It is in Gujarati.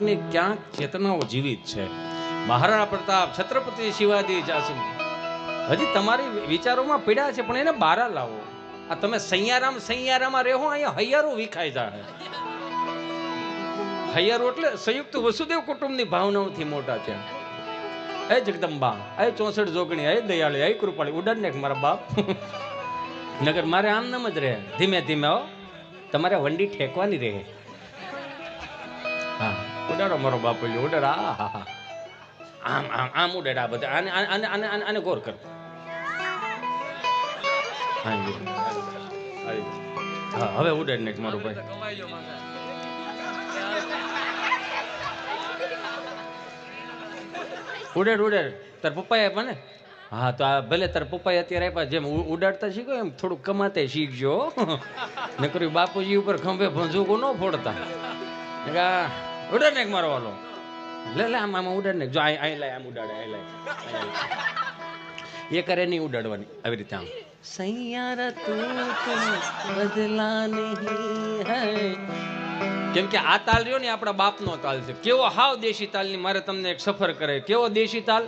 ને ક્યાંક ચેતનાઓ જીવિત છે. મહારાણા પ્રતાપ, છત્રપતિ શિવાજી જાસુ હજી તમારી વિચારોમાં પીડા છે, પણ એને બારા લાવો. આ તમે સૈયારામાં રહેવો, અહીંયા હૈયારો વિખાઈ જાય. હૈયારો એટલે સંયુક્ત વસુદેવ કુટુંબની ભાવનાઓથી મોટા છે. હે જગદંબા, હે 64 જોગણી, હે દયાળી, હે કૃપાળી, ઉડાડ ને મારા બાપ. નગર મારે આમ નામ જ રહે. ધીમે ધીમે હો, તમારે વંડી ઠેકવાની રહે. હા, ઉડાડો મારો બાપ, ઉડાડ. હા, આમ આમ આમ ઉડાડ. આ બધા આને આને આને આને આને ગોર કર. હા, હવે ઉડાડ ને મારો ભાઈ. ઉડાડ ઉડાડ. તાર પપ્પાએ આપ્યા ને? હા, તો આ ભલે તાર પપ્પાએ અત્યારે આપ્યા. જેમ ઉડાડતા શીખો એમ થોડુંક કમાતે શીખજો. નકરી બાપુજી ઉપર ખંભે ભંજુકો ન ફોડતા. ઉડાડ ને મારો વાલો. લે લે આમ આમ ઉડાડ ને. જો અહીં લાય, આમ ઉડાડે, અહીં લાય. એ કરે નહીં ઉડાડવાની, આવી રીતે આમ. સૈયારા તું બદલા નહીં હૈ. કેમ કે આ તાલ રહ્યો ને આપણા બાપનો તાલ છે. કેવો હાવ દેશી તાલની મારે તમને એક સફર કરે. કેવો દેશી તાલ?